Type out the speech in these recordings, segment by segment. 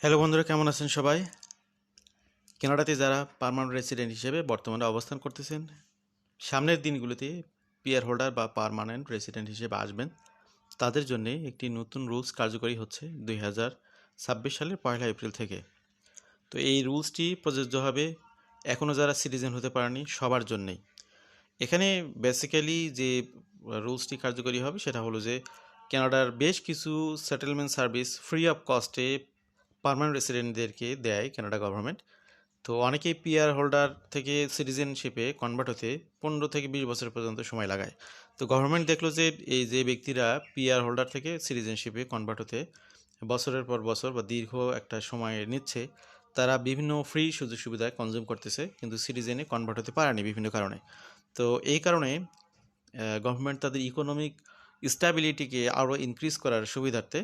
Hello বন্ধুরা, কেমন আছেন সবাই? কানাডাতে যারা পার্মানেন্ট রেসিডেন্ট হিসেবে বর্তমানে অবস্থান করতেছেন, সামনের দিনগুলোতে পিআর হোল্ডার বা পার্মানেন্ট রেসিডেন্ট হিসেবে আসবেন, তাদের জন্য একটি নতুন রুলস কার্যকরী হচ্ছে 2026 সালের 1 এপ্রিল থেকে। তো এই রুলসটি প্রযোজ্য হবে এখনও যারা সিটিজেন হতে পারেনি সবার জন্যেই। এখানে বেসিক্যালি যে রুলসটি কার্যকরী হবে সেটা হলো যে কানাডার বেশ কিছু সেটেলমেন্ট সার্ভিস ফ্রি অফ কস্টে পার্মানেন্ট রেসিডেন্টদেরকে দেয় কানাডা গভর্নমেন্ট। তো অনেকেই পিআর হোল্ডার থেকে সিটিজেনশিপে কনভার্ট হতে 15 থেকে 20 বছর পর্যন্ত সময় লাগায়। তো গভর্নমেন্ট দেখলো যে এই যে ব্যক্তিরা পিআর হোল্ডার থেকে সিটিজেনশিপে কনভার্ট হতে বছরের পর বছর বা দীর্ঘ একটা সময় নিচ্ছে, তারা বিভিন্ন ফ্রি সুযোগ সুবিধা কনজিউম করতেছে কিন্তু সিটিজেনে কনভার্ট হতে পারেনি বিভিন্ন কারণে। তো এই কারণে গভর্নমেন্ট তাদের ইকোনমিক স্ট্যাবিলিটিকে আরও ইনক্রিজ করার সুবিধার্থে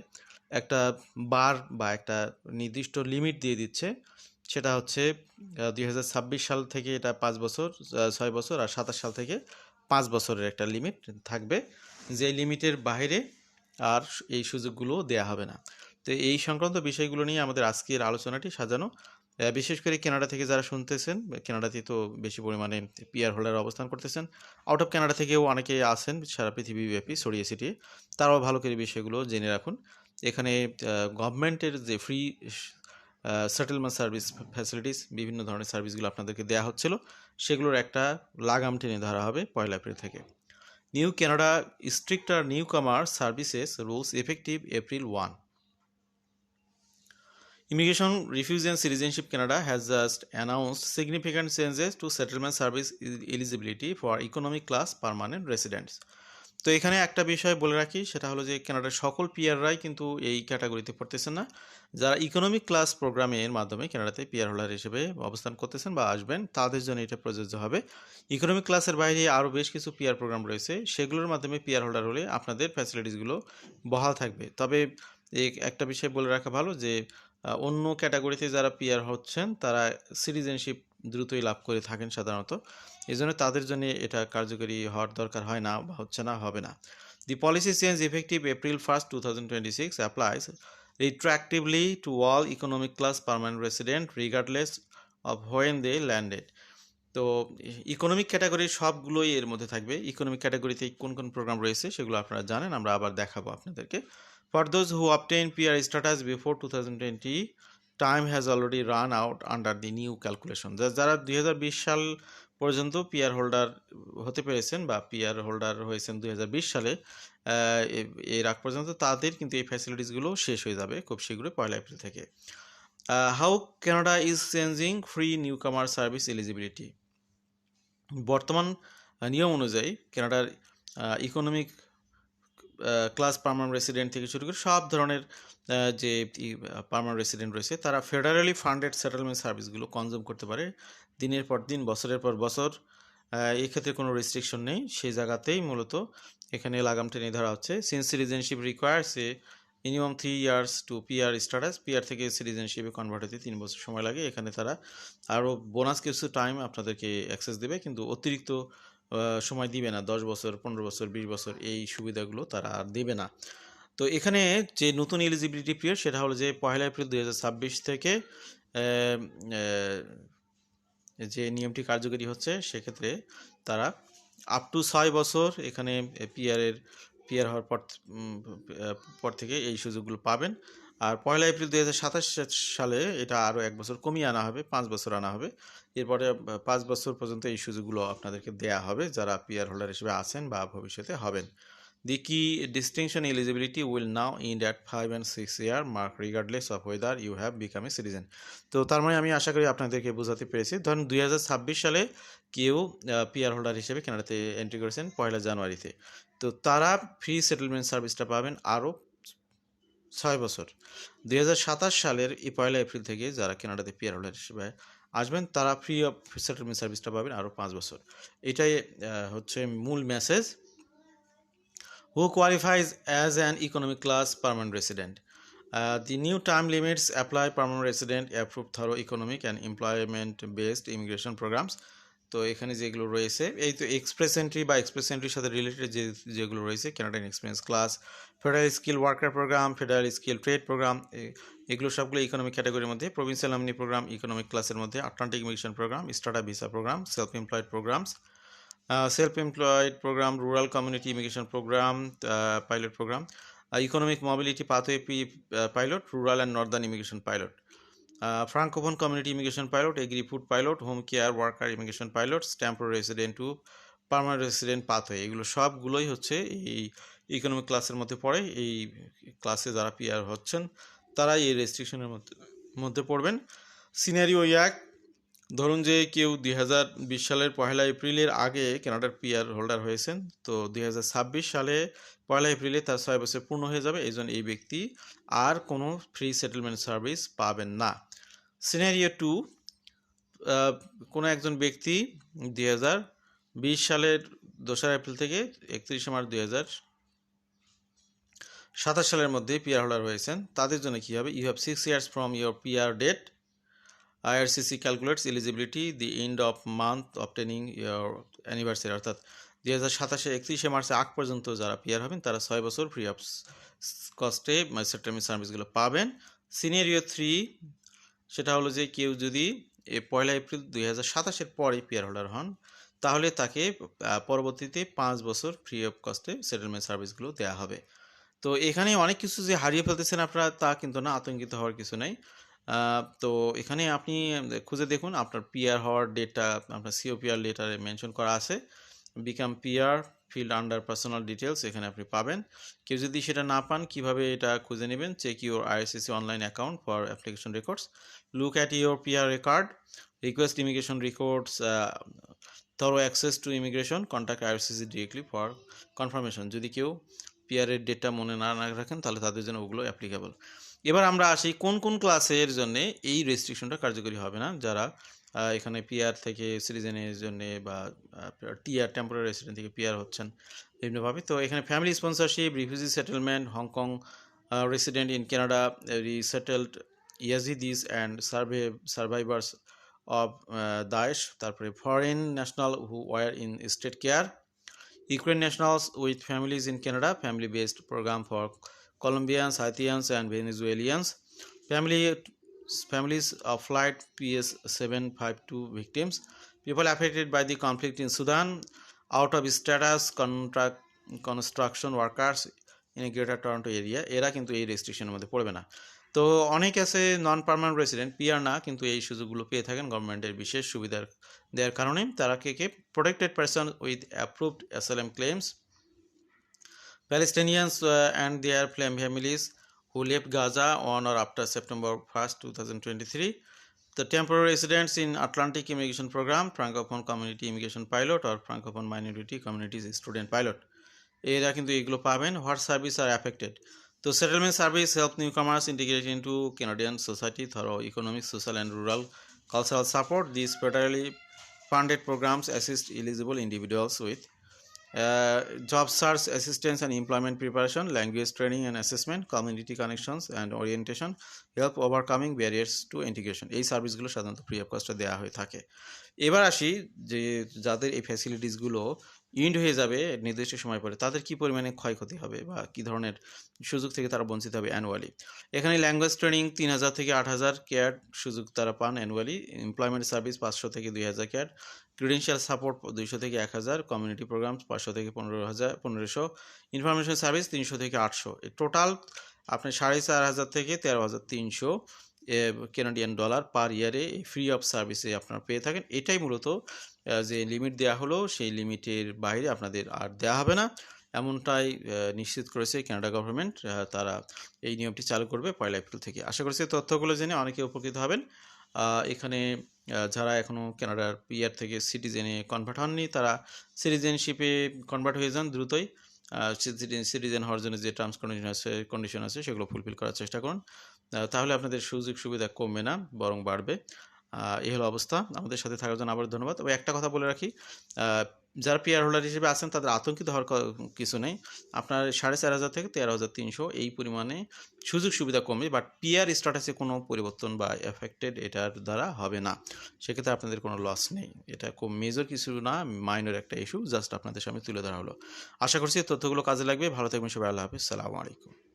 একটা বার বা একটা নির্দিষ্ট লিমিট দিয়ে দিচ্ছে। সেটা হচ্ছে 2026 সাল থেকে এটা 5 বছর, 6 বছর, আর 27 সাল থেকে 5 বছরের একটা লিমিট থাকবে, যে লিমিটের বাইরে আর এই সুযোগগুলো দেয়া হবে না। তো এই সংক্রান্ত বিষয়গুলো নিয়ে আমাদের আজকের আলোচনাটি সাজানো। বিশেষ করে কানাডা থেকে যারা শুনতেছেন, কানাডাতে তো বেশি পরিমাণে পিআর হোল্ডার অবস্থান করতেছেন, আউট অফ কানাডা থেকেও অনেকে আছেন সারা পৃথিবীব্যাপী ছড়িয়ে ছিটিয়ে, তারাও ভালো করে বিষয়গুলো জেনে রাখুন। এখানে গভর্নমেন্টের যে ফ্রি সেটেলমেন্ট সার্ভিস ফ্যাসিলিটিস, বিভিন্ন ধরনের সার্ভিসগুলো আপনাদেরকে দেওয়া হচ্ছিল, সেগুলোর একটা লাগাম টেনে ধরা হবে 1 এপ্রিল থেকে। নিউ কানাডা স্ট্রিক্টার নিউ কামার services rules effective April 1। Immigration, Refugee and Citizenship Canada has just announced significant changes to settlement service eligibility for economic class permanent residents. তো এখানে একটা বিষয় বলে রাখি, সেটা হলো যে কানাডার সকল পিআররাই কিন্তু এই ক্যাটাগরিতে পড়তেছেন না। যারা ইকোনমিক ক্লাস প্রোগ্রামের মাধ্যমে কানাডাতে পিআর হোল্ডার হিসেবে অবস্থান করতেছেন বা আসবেন, তাদের জন্য এটা প্রযোজ্য হবে। ইকোনমিক ক্লাসের বাইরে আরও বেশ কিছু পিআর প্রোগ্রাম রয়েছে, সেগুলোর মাধ্যমে পিআর হোল্ডার হলে আপনাদের ফ্যাসিলিটিসগুলো বহাল থাকবে। তবে একটা বিষয় বলে রাখা ভালো যে অন্য ক্যাটাগরিতে যারা পিআর হচ্ছেন তারা সিটিজেনশিপ দ্রুতই লাভ করে থাকেন সাধারণত, এই জন্য তাদের জন্য এটা কার্যকরী হওয়ার দরকার হয় না বা হচ্ছে না, হবে না। The policy change effective April 1, 2026 applies retroactively to all economic class permanent resident regardless of when they landed. তো ইকোনমিক ক্যাটাগরির সবগুলোই এর মধ্যে থাকবে। ইকোনমিক ক্যাটাগরিতে কোন কোন প্রোগ্রাম রয়েছে সেগুলো আপনারা জানেন, আমরা আবার দেখাবো আপনাদেরকে। For those who obtain PR status before 2020, time has already run out under the new calculation. যারা 2020 সাল পর্যন্ত পিআর হোল্ডার হতে পেরেছেন বা পিআর হোল্ডার হয়েছেন 2020 সালে, এর আগ পর্যন্ত তাদের কিন্তু এই ফ্যাসিলিটিসগুলো শেষ হয়ে যাবে খুব শীঘ্রই 1 এপ্রিল থেকে। How Canada is changing free new কামার সার্ভিস এলিজিবিলিটি। বর্তমান নিয়ম অনুযায়ী কানাডার ইকোনমিক ক্লাস পার্মানেন্ট রেসিডেন্ট থেকে শুরু করে সব ধরনের যে পার্মানেন্ট রেসিডেন্ট রয়েছে তারা ফেডারেলি ফান্ডেড সেটেলমেন্ট সার্ভিসগুলো কনজিউম করতে পারে দিনের পর দিন, বছরের পর বছর। এক্ষেত্রে কোনো রেস্ট্রিকশন নেই, সেই জায়গাতেই মূলত এখানে লাগাম টেনে ধরা হচ্ছে। সিন্স সিটিজেনশিপ রিকোয়ার্স এ minimum 3 years two PR status, PR থেকে সিটিজেনশিপে কনভার্ট হতে 3 বছর সময় লাগে। এখানে তারা আরও বোনাস কিছু টাইম আপনাদেরকে অ্যাক্সেস দেবে, কিন্তু অতিরিক্ত সময় দিবে না। 10 বছর, 15 বছর, 20 বছর এই সুবিধাগুলো তারা আর দেবে না। তো এখানে যে নতুন এলিজিবিলিটি পিরিয়ড সেটা হলো যে 1 এপ্রিল 2026 থেকে যে নিয়মটি কার্যকরী হচ্ছে, সেক্ষেত্রে তারা আপ টু 6 বছর এখানে পিআর হওয়ার পর থেকে এই সুযোগগুলো পাবেন। আর 1 এপ্রিল 2027 সালে এটা আরও 1 বছর কমিয়ে আনা হবে, 5 বছর আনা হবে। এরপরে 5 বছর পর্যন্ত এই সুযোগগুলো আপনাদেরকে দেয়া হবে যারা পিআর হোল্ডার হিসেবে আছেন বা ভবিষ্যতে হবেন। The key distinction eligibility will now end at 5 and 6 year mark regardless of whether you have become a citizen. তো তার মানে আমি আশা করি আপনাদেরকে বোঝাতে পেরেছি। ধরুন 2026 সালে কেউ পিআর হোল্ডার হিসেবে কানাডাতে এন্ট্রি করেছেন 1 জানুয়ারিতে, তো তারা ফ্রি সেটেলমেন্ট সার্ভিসটা পাবেন আরও 6 বছর। 2027 সালের এই 1 এপ্রিল থেকে যারা কানাডাতে পিআর হোল্ডার হিসেবে আসবেন তারা ফ্রি অফ সেটেলমেন্ট সার্ভিসটা পাবেন আরও 5 বছর। এটাই হচ্ছে মূল message. Who qualifies as an economic class permanent resident? The new time limits apply permanent resident approved thorough economic and employment-based immigration programs. তো এখানে যেগুলো রয়েছে এই তো এক্সপ্রেস এন্ট্রি বা এক্সপ্রেস এন্ট্রির সাথে রিলেটেড যেগুলো রয়েছে Canadian experience class, federal skill worker program, federal skill trade program, এগুলো সবগুলো ইকোনমিক ক্যাটাগরির মধ্যে। প্রভিন্সিয়াল অমনি প্রোগ্রাম ইকোনমিক ক্লাসের মধ্যে, Atlantic mission program, startup visa program, self employed programs, program, rural community immigration program, pilot program, economic mobility pathway pilot, rural and northern immigration pilot, francophone community immigration pilot, agri food pilot, home care worker immigration pilot, temporary resident to permanent resident pathway, এগুলো সবগুলোই হচ্ছে এই economic ক্লাসের মধ্যে পড়ে। এই ক্লাসে যারা পিআর হচ্ছেন তারা এই রেস্ট্রিকশনের মধ্যে পড়বেন। সিনারিও এক, ধরুন যে কেউ 2020 সালের 1 এপ্রিলের আগে কানাডার পিআর হোল্ডার হয়েছেন, তো 2026 সালে 1 এপ্রিলে তার 6 বছর পূর্ণ হয়ে যাবে, এই জন্য এই ব্যক্তি আর কোনো ফ্রি সেটেলমেন্ট সার্ভিস পাবেন না। সিনারিও 2, কোনো একজন ব্যক্তি 2020 সালের 2 এপ্রিল থেকে 31 মার্চ 2027 সালের মধ্যে পিআর হোল্ডার হয়েছেন, তাদের জন্য কী হবে? You have 6 years from your PR date. IRCC calculates eligibility the end of month obtaining your anniversary, অর্থাৎ 2027 31 মার্চে আগ পর্যন্ত যারা পিআর হবেন তারা 6 বছর ফ্রি অফ কস্টে সেটেলমেন্ট সার্ভিসগুলো পাবেন। সিনারিও 3, সেটা হলো যে কেউ যদি 1 এপ্রিল 2027 পরে পিআর হোল্ডার হন, তাহলে তাকে পরবর্তীতে 5 বছর ফ্রি অফ কস্টে সেটেলমেন্ট সার্ভিসগুলো দেওয়া হবে। তো এখানে অনেক কিছু যে হারিয়ে ফেলতেছেন আপনারা তা কিন্তু না, আতঙ্কিত হওয়ার কিছু নাই। তো এখানে আপনি খুঁজে দেখুন আপনার পিআর হওয়ার ডেটটা আপনার সিওপিআর লেটারে মেনশন করা আছে। Become PR field under personal details, এখানে আপনি পাবেন। কেউ যদি সেটা না পান, কিভাবে এটা খুঁজে নেবেন? Check your IRCC online account for application records, look at your PR record, request immigration records, thorough access to immigration, contact IRCC directly for confirmation. যদি কেউ পিআরের ডেটটা মনে না রাখেন তাহলে তাদের জন্য ওগুলো অ্যাপ্লিকেবল। এবার আমরা আসি কোন কোন ক্লাসের জন্য এই রেস্ট্রিকশনটা কার্যকরী হবে না। যারা এখানে পিআর থেকে সিটিজেনের জন্য বা টিআর টেম্পোরারি রেসিডেন্ট থেকে পিআর হচ্ছেন বিভিন্নভাবে। তো এখানে family sponsorship, refugee settlement, Hong Kong resident in Canada, resettled Yazidis and survivors of Daesh, তারপরে foreign national who were in state care, Ukraine nationals with families in Canada, family-based program for Colombians, Haitians, and Venezuelans, families of flight PS752 victims, people affected by the conflict in Sudan, out of status construction workers in a greater Toronto area, এরা কিন্তু এই রেস্ট্রিকশনের মধ্যে পড়বে না। তো অনেক আছে নন permanent resident, PR না, কিন্তু এই সুযোগগুলো পেয়ে থাকেন গভর্নমেন্টের বিশেষ সুবিধার দেওয়ার কারণে। তারা কে protected person with approved asylum claims, Palestinians and their families who left Gaza on or after September 1st, 2023, the temporary residents in Atlantic Immigration Program, Francophone Community Immigration Pilot or Francophone Minority Communities Student Pilot, এরা কিন্তু এগুলো পাবেন। What services are affected? তো settlement service help newcomers integrate into Canadian society through economic, social and rural cultural support. These federally funded programs assist eligible individuals with job search assistance and employment preparation, language training and assessment, community connections and orientation, help overcoming barriers to integration. এই সার্ভিসগুলো সাধারণত free of কস্টে দেওয়া হয়ে থাকে। এবার আসি যে যাদের এই ফ্যাসিলিটিসগুলো ইন্ড হয়ে যাবে নির্দিষ্ট সময় পরে, তাদের কি পরিমাণে ক্ষয়ক্ষতি হবে বা কী ধরনের সুযোগ থেকে তারা বঞ্চিত হবে অ্যানুয়ালি। এখানে ল্যাঙ্গুয়েজ ট্রেনিং 3000 থেকে 8000 ক্যাড সুযোগ তারা পান অ্যানুয়ালি, এমপ্লয়মেন্ট সার্ভিস 500 থেকে 2000 ক্যাড, ক্রিডেন্সিয়াল সাপোর্ট 200 থেকে 1000, কমিউনিটি প্রোগ্রামস 500 থেকে 1500, ইনফরমেশন সার্ভিস 300 থেকে 800, টোটাল আপনি 4500 থেকে 13300 কানাডিয়ান ডলার পার ইয়ারে ফ্রি অফ সার্ভিসে আপনারা পেয়ে থাকেন। এটাই মূলত যে লিমিট দেওয়া হলো সেই লিমিটের বাইরে আপনাদের আর দেওয়া হবে না, এমনটাই নিশ্চিত করেছে কানাডা গভর্নমেন্ট। তারা এই নিয়মটি চালু করবে 1 এপ্রিল থেকে। আশা করছি তথ্যগুলো জেনে অনেকে উপকৃত হবেন। এখানে যারা এখনও কানাডার পিআর থেকে সিটিজেনে কনভার্ট হননি তারা সিটিজেনশিপে কনভার্ট হয়ে যান দ্রুতই। সিটিজেন হওয়ার জন্য যে টার্মস কন্ডিশন আছে সেগুলো ফুলফিল করার চেষ্টা করুন, তাহলে আপনাদের সুযোগ সুবিধা কমবে না বরং বাড়বে। এই হলো অবস্থা। আমাদের সাথে থাকার জন্য আবার ধন্যবাদ। তবে একটা কথা বলে রাখি, যারা পিআর হোল্ডার হিসেবে আছেন তাদের আতঙ্কিত হওয়ার কিছু নেই। আপনার 4,500 থেকে 13,300 এই পরিমাণে সুযোগ সুবিধা কমবে, বাট পিআর স্ট্যাটাসে কোনো পরিবর্তন বা এফেক্টেড এটার দ্বারা হবে না। সেক্ষেত্রে আপনাদের কোনো লস নেই। এটা খুব মেজর কিছু না, মাইনর একটা ইস্যু, জাস্ট আপনাদের সামনে তুলে ধরা হলো। আশা করছি তথ্যগুলো কাজে লাগবে। ভালো থাকবেন সবাই। আল্লাহ হাফেজ। সালামু আলাইকুম।